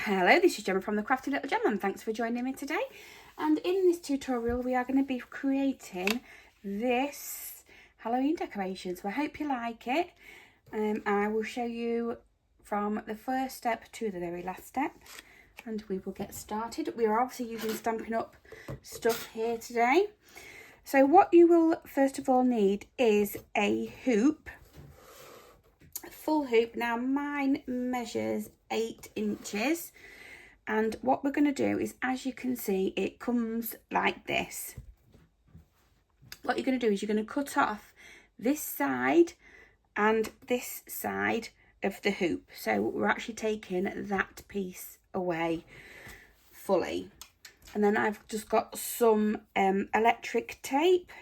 Hello, this is Gemma from the Crafty Little Gem, and thanks for joining me today. And in this tutorial we are going to be creating this Halloween decoration, so I hope you like it. I will show you from the first step to the very last step, and we will get started. We are obviously using Stampin' Up stuff here today. So what you will first of all need is a hoop, a full hoop. Now mine measures 8 inches, and what we're going to do is, as you can see, it comes like this. What you're going to do is you're going to cut off this side and this side of the hoop, so we're actually taking that piece away fully. And then I've just got some electric tape.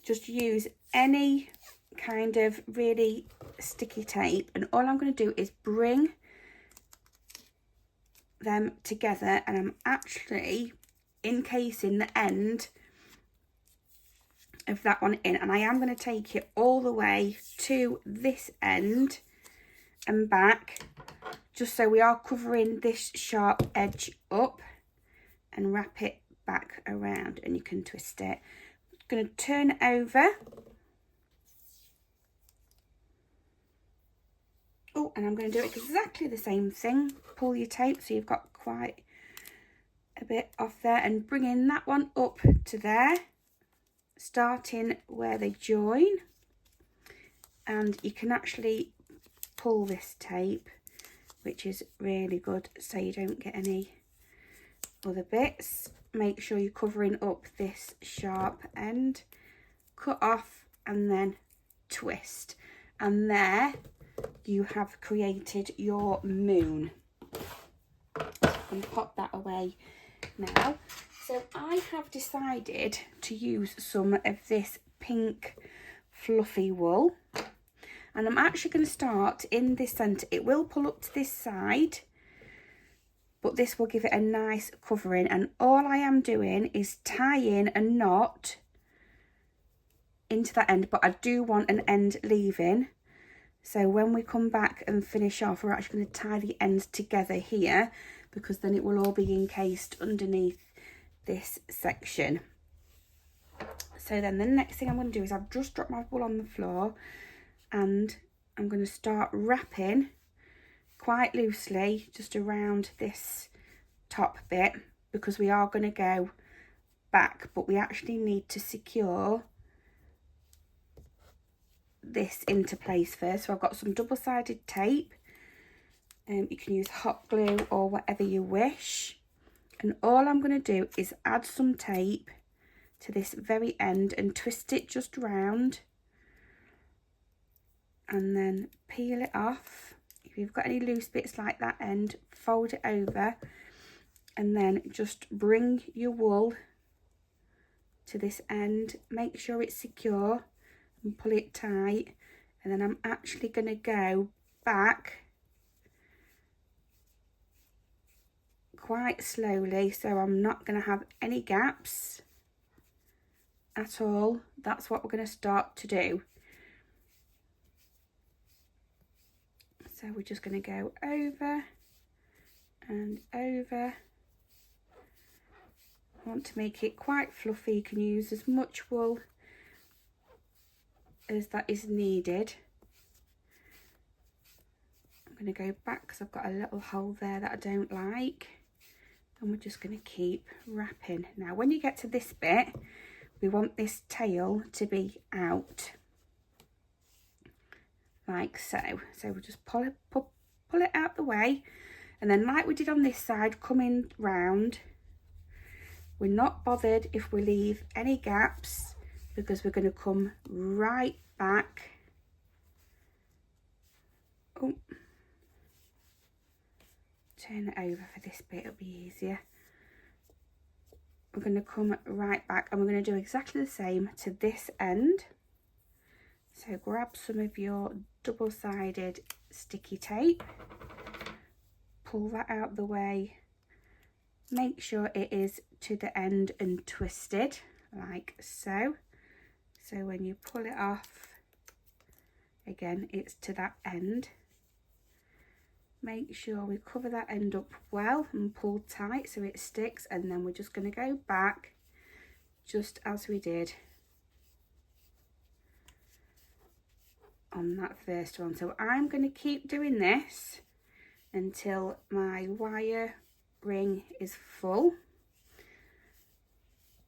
Just use any kind of really sticky tape, and all I'm going to do is bring them together, and I'm actually encasing the end of that one in, and I am going to take it all the way to this end and back, just so we are covering this sharp edge up, and wrap it back around, and you can twist it. I'm going to turn it over. Oh, and I'm going to do exactly the same thing. Pull your tape so you've got quite a bit off there, and bringing that one up to there, starting where they join. And you can actually pull this tape, which is really good, so you don't get any other bits. Make sure you're covering up this sharp end, cut off, and then twist. And there you have created your moon. And pop that away now. So I have decided to use some of this pink fluffy wool, and I'm actually going to start in this centre. It will pull up to this side, but this will give it a nice covering, and all I am doing is tying a knot into that end, but I do want an end leaving. So when we come back and finish off, we're actually going to tie the ends together here, because then it will all be encased underneath this section. So then the next thing I'm going to do is, I've just dropped my wool on the floor, and I'm going to start wrapping quite loosely just around this top bit, because we are going to go back, but we actually need to secure this into place first. So I've got some double-sided tape, and you can use hot glue or whatever you wish, and all I'm going to do is add some tape to this very end and twist it just round, and then peel it off. If you've got any loose bits like that end, fold it over, and then just bring your wool to this end, make sure it's secure and pull it tight. And then I'm actually going to go back quite slowly, so I'm not going to have any gaps at all. That's what we're going to start to do. So we're just going to go over and over. I want to make it quite fluffy. You can use as much wool as that is needed. I'm going to go back because I've got a little hole there that I don't like, and we're just going to keep wrapping. Now when you get to this bit, we want this tail to be out like so. So we'll just pull it out the way, and then like we did on this side, coming round. We're not bothered if we leave any gaps, because we're going to come right back. Oh, turn it over for this bit, it'll be easier. We're going to come right back, and we're going to do exactly the same to this end. So grab some of your double-sided sticky tape, pull that out the way, make sure it is to the end and twisted like so. So when you pull it off, again, it's to that end. make sure we cover that end up well and pull tight so it sticks, and then we're just going to go back just as we did on that first one. So I'm going to keep doing this until my wire ring is full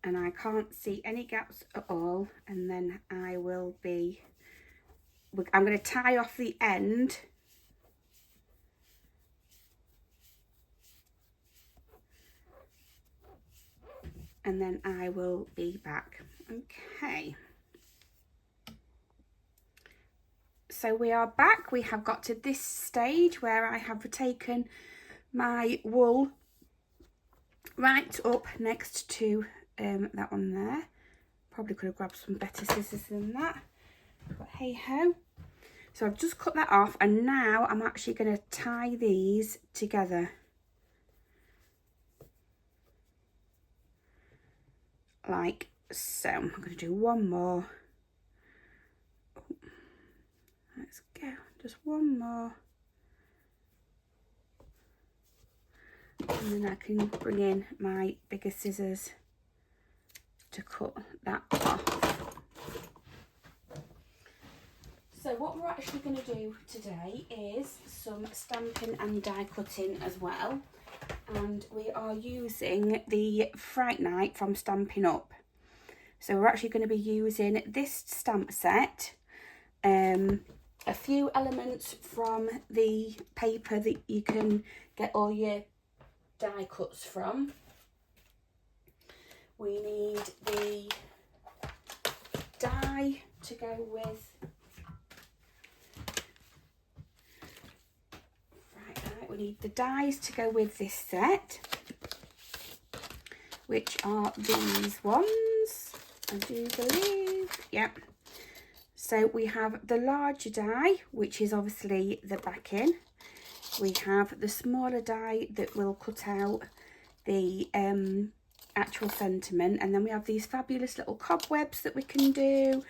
and I can't see any gaps at all, and then I'm going to tie off the end and then I will be back. Okay, so we are back. We have got to this stage where I have taken my wool right up next to that one there. Probably could have grabbed some better scissors than that, but hey ho. So I've just cut that off, and now I'm actually going to tie these together like so. I'm going to do one more. Let's go, just one more, and then I can bring in my bigger scissors to cut that off. So what we're actually going to do today is some stamping and die cutting as well, and we are using the Fright Night from Stampin' Up. So we're actually going to be using this stamp set, a few elements from the paper that you can get all your die cuts from. We need the die to go with we need the dies to go with this set, which are these ones, I do believe. Yep. So we have the larger die, which is obviously the backing. We have the smaller die that will cut out the actual sentiment, and then we have these fabulous little cobwebs that we can do.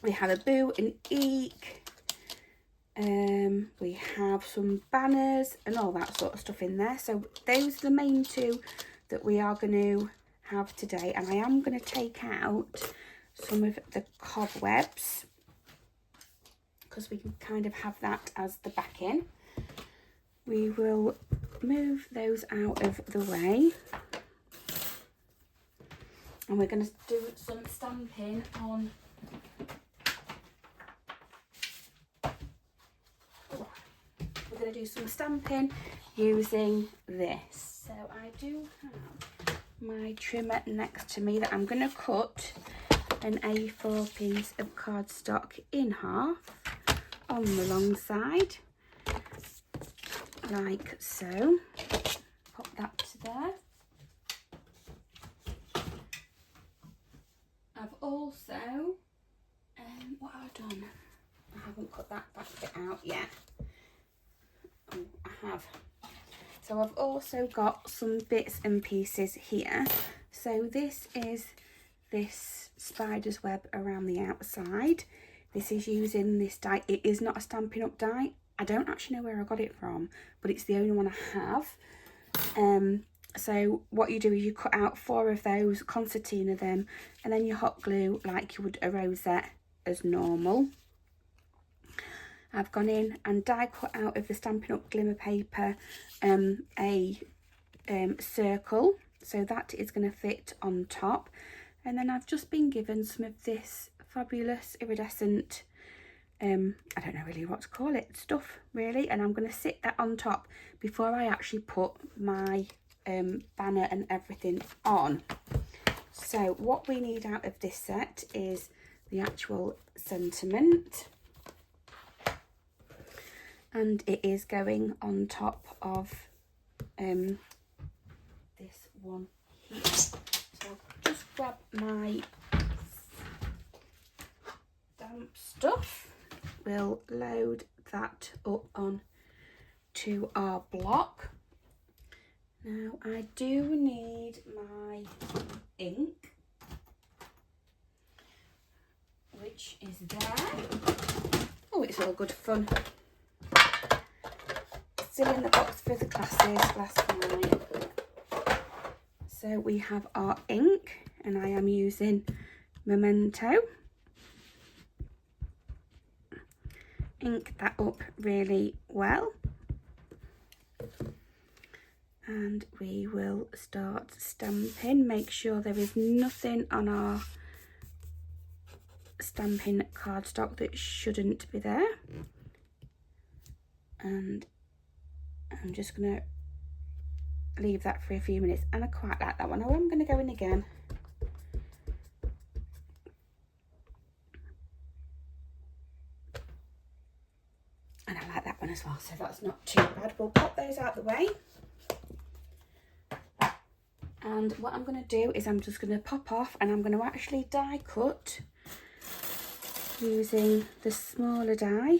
We have a boo and eek. We have some banners and all that sort of stuff in there. So those are the main two that we are going to have today, and I am going to take out some of the cobwebs because we can kind of have that as the backing. We will move those out of the way, and we're going to do some stamping on using this. So I do have my trimmer next to me that I'm going to cut an A4 piece of cardstock in half on the long side, like so. Pop that to there. I've also, what have I done? I haven't cut that back bit out yet. Oh, I have. So I've also got some bits and pieces here. So this is this spider's web around the outside. This is using this die. It is not a Stampin' Up die. I don't actually know where I got it from, but it's the only one I have. So what you do is you cut out 4 of those, concertina them, and then you hot glue like you would a rosette as normal. I've gone in and die cut out of the Stampin' Up glimmer paper a circle, so that is going to fit on top. And then I've just been given some of this fabulous iridescent, I don't know really what to call it, stuff really, and I'm going to sit that on top before I actually put my banner and everything on. So what we need out of this set is the actual sentiment, and it is going on top of this one here. So I'll just grab my damp stuff. We'll load that up on to our block. Now I do need my ink, which is there. Oh, it's all good fun. still in the box for the classes last night. So we have our ink, and I am using Memento. Ink that up really well. And we will start stamping. Make sure there is nothing on our Stampin cardstock that shouldn't be there. And I'm just going to leave that for a few minutes, and I quite like that one. Oh, I'm going to go in again. And I like that one as well, so that's not too bad. We'll pop those out the way. And what I'm going to do is I'm just going to pop off, and I'm going to actually die cut using the smaller die.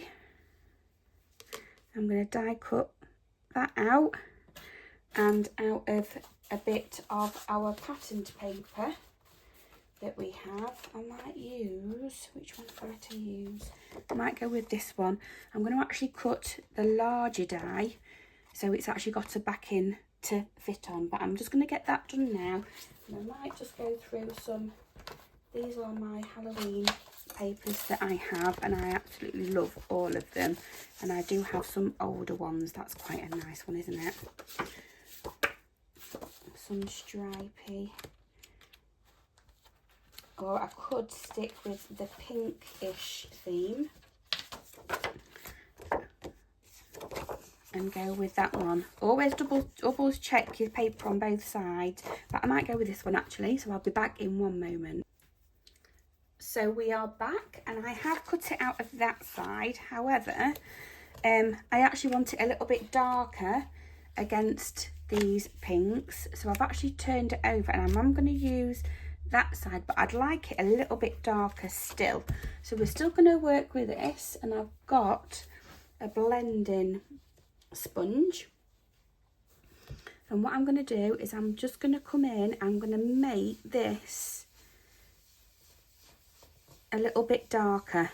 I'm going to die cut that out, and out of a bit of our patterned paper that we have, I might use, which one am I to use? I might go with this one. I'm going to actually cut the larger die so it's actually got a backing to fit on, but I'm just going to get that done now. And I might just go through some, these are my Halloween papers that I have, and I absolutely love all of them, and I do have some older ones. That's quite a nice one, isn't it? Some stripy, or I could stick with the pinkish theme and go with that one. Always double check your paper on both sides, but I might go with this one actually, so I'll be back in one moment. So we are back, and I have cut it out of that side. However, I actually want it a little bit darker against these pinks, so I've actually turned it over, and I'm going to use that side, but I'd like it a little bit darker still. So we're still going to work with this, and I've got a blending sponge, and what I'm going to do is I'm just going to come in, I'm going to make this a little bit darker.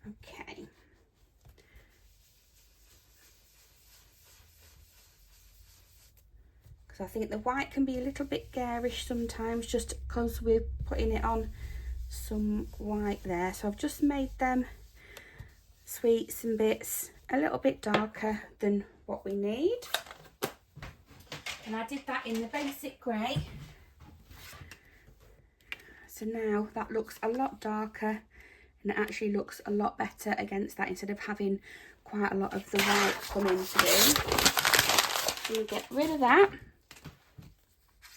Okay. Because I think the white can be a little bit garish sometimes, just because we're putting it on some white there. So I've just made them sweets and bits a little bit darker than what we need. And I did that in the basic grey. So now that looks a lot darker, and it actually looks a lot better against that, instead of having quite a lot of the white coming through. So we get rid of that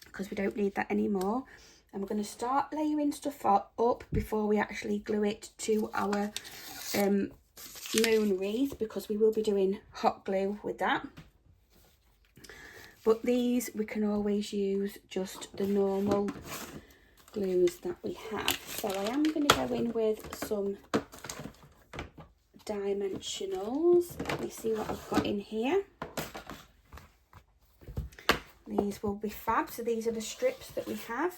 because we don't need that anymore. And we're going to start layering stuff up before we actually glue it to our moon wreath, because we will be doing hot glue with that. But these we can always use just the normal glues that we have. So I am going to go in with some dimensionals. Let me see what I've got in here. These will be fab. So these are the strips that we have,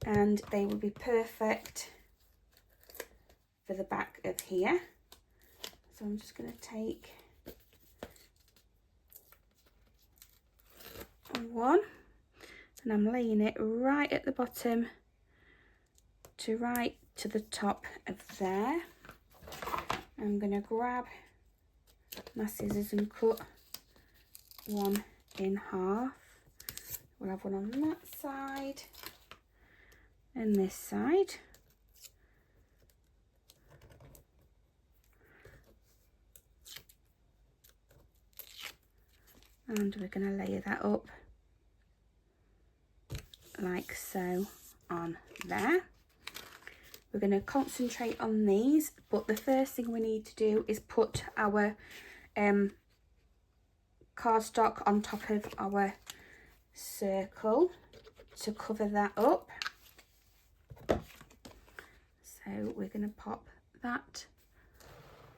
and they will be perfect for the back of here. So I'm just going to take one, and I'm laying it right at the bottom to right to the top of there. I'm going to grab my scissors and cut one in half. We'll have one on that side and this side. And we're going to layer that up like so on there. We're going to concentrate on these, but the first thing we need to do is put our cardstock on top of our circle to cover that up. So we're going to pop that,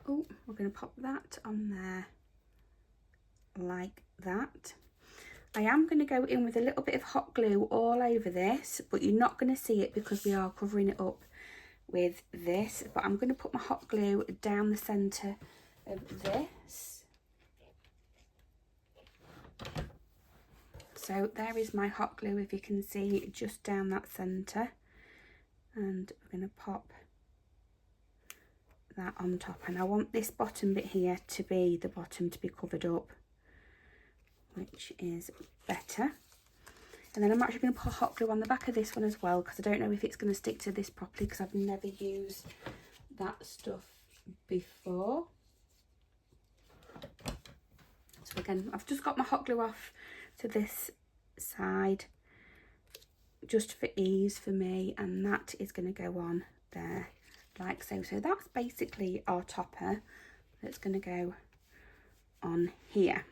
we're going to pop that on there like that. I am going to go in with a little bit of hot glue all over this, but you're not going to see it because we are covering it up with this. But I'm going to put my hot glue down the centre of this. So there is my hot glue, if you can see, just down that centre. And we're going to pop that on top. And I want this bottom bit here to be the bottom to be covered up, which is better. And then I'm actually going to put hot glue on the back of this one as well, because I don't know if it's going to stick to this properly, because I've never used that stuff before. So again, I've just got my hot glue off to this side just for ease for me, and that is going to go on there like so. So that's basically our topper that's going to go on here.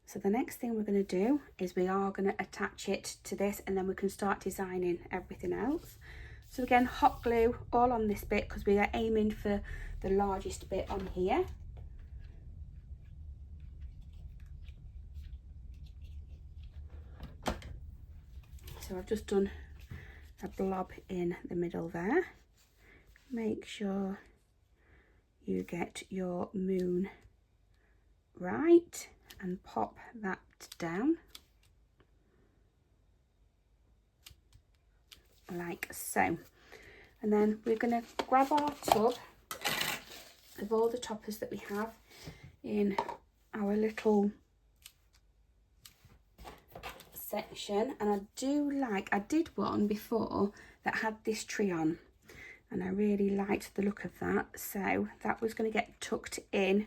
So the next thing we're going to do is we are going to attach it to this, and then we can start designing everything else. So again, hot glue all on this bit because we are aiming for the largest bit on here. So I've just done a blob in the middle there. Make sure you get your moon right and pop that down like so. And then we're going to grab our tub of all the toppers that we have in our little section. And I did one before that had this tree on, and I really liked the look of that, so that was going to get tucked in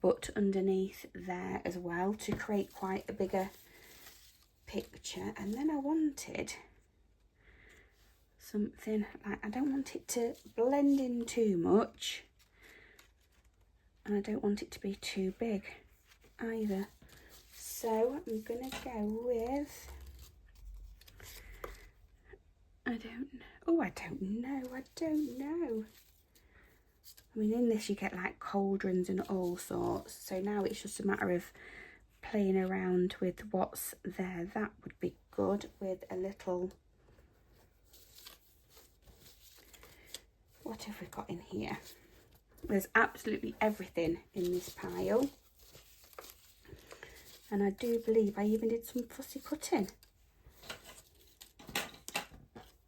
but underneath there as well to create quite a bigger picture. And then I wanted something like, I don't want it to blend in too much, and I don't want it to be too big either. So I'm gonna go with, I don't know. I mean, in this you get like cauldrons and all sorts, so now it's just a matter of playing around with what's there. That would be good with a little, what have we got in here? There's absolutely everything in this pile. And I do believe I even did some fussy cutting.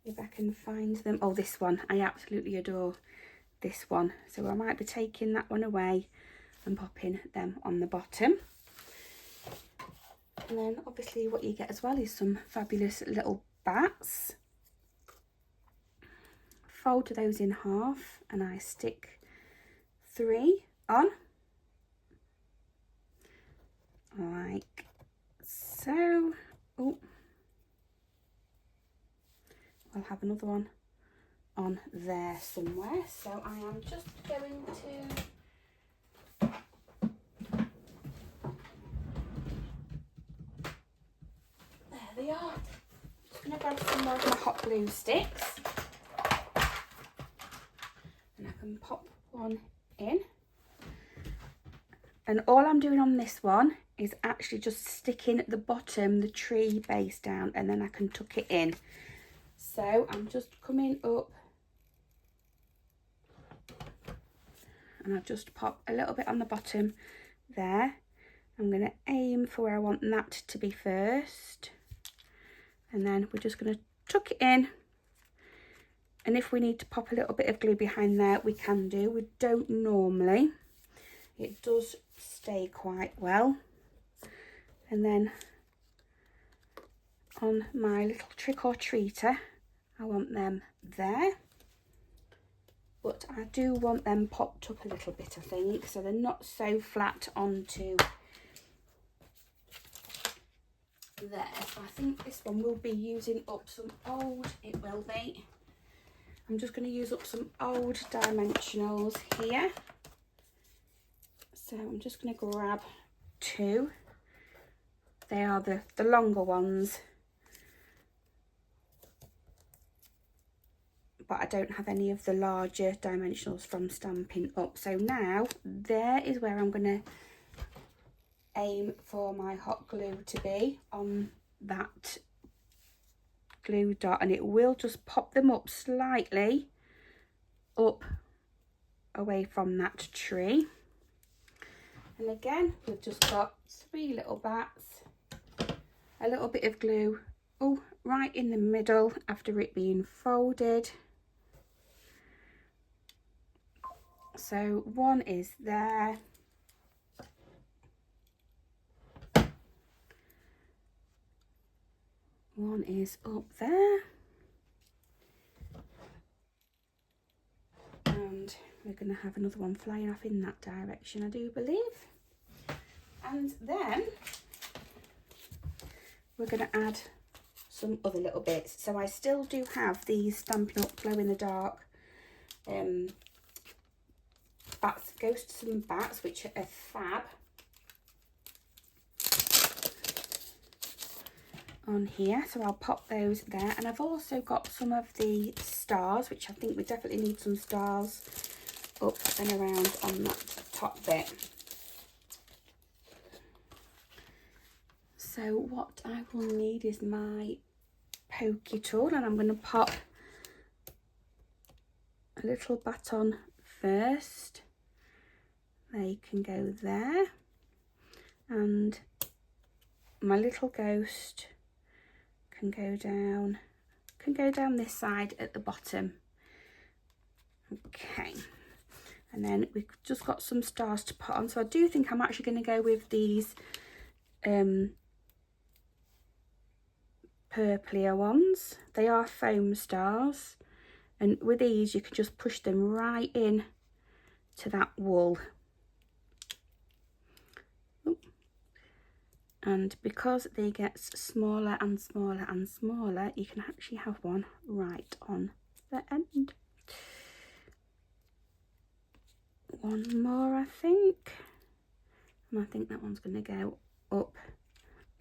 If I can find them. Oh, this one. I absolutely adore this one. So I might be taking that one away and popping them on the bottom. And then obviously what you get as well is some fabulous little bats. Fold those in half and I stick 3 on. Like so. Oh, I'll have another one on there somewhere. So I am just going to there they are. Just going to grab some more of my hot glue sticks, and I can pop one in. And all I'm doing on this one is actually just sticking at the bottom the tree base down, and then I can tuck it in. So I'm just coming up and I've just popped a little bit on the bottom there. I'm going to aim for where I want that to be first, and then we're just going to tuck it in. And if we need to pop a little bit of glue behind there, we can do. We don't normally. It does stay quite well. And then on my little trick or treater, I want them there, but I do want them popped up a little bit, I think, so they're not so flat onto there. So I think this one will be using up some old, it will be. I'm just going to use up some old dimensionals here. So I'm just going to grab 2. They are the longer ones, but I don't have any of the larger dimensionals from Stampin' Up. So now there is where I'm going to aim for my hot glue to be on that glue dot, and it will just pop them up slightly up away from that tree. And again, we've just got 3 little bats, a little bit of glue, oh, right in the middle after it being folded. So one is there. One is up there. And we're going to have another one flying off in that direction, I do believe. And then we're going to add some other little bits. So I still do have these Stampin' Up glow in the dark bats, ghosts and bats, which are fab, on here, so I'll pop those there. And I've also got some of the stars, which I think we definitely need some stars up and around on that top bit. So what I will need is my pokey tool, and I'm going to pop a little bat on first. They can go there, and my little ghost can go down this side at the bottom. Okay, and then we've just got some stars to put on. So I do think I'm actually going to go with these purplier ones. They are foam stars, and with these you can just push them right in to that wool. And because they get smaller and smaller and smaller, you can actually have one right on the end. One more, I think. And I think that one's going to go up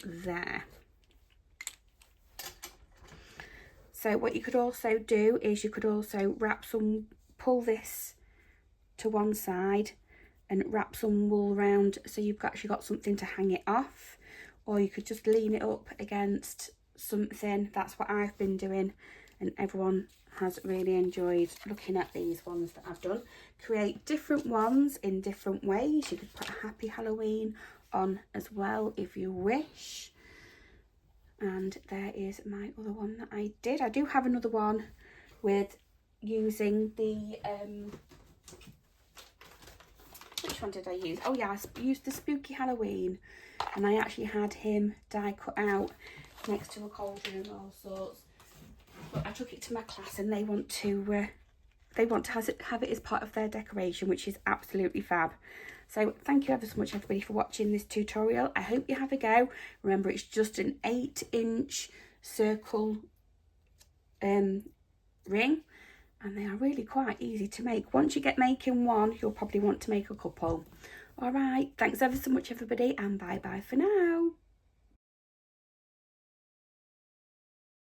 there. So what you could also do is you could also pull this to one side and wrap some wool around, so you've actually got something to hang it off. Or you could just lean it up against something. That's what I've been doing, and everyone has really enjoyed looking at these ones that I've done. Create different ones in different ways. You could put a Happy Halloween on as well if you wish. And there is my other one that I did. I do have another one with using the which one did I use? Oh yeah, I used the Spooky Halloween, and I actually had him die cut out next to a cauldron and all sorts. But I took it to my class, and they want to have it as part of their decoration, which is absolutely fab. So thank you ever so much, everybody, for watching this tutorial. I hope you have a go. Remember, it's just an 8-inch circle ring, and they are really quite easy to make. Once you get making one, you'll probably want to make a couple. All right, thanks ever so much, everybody, and bye bye for now.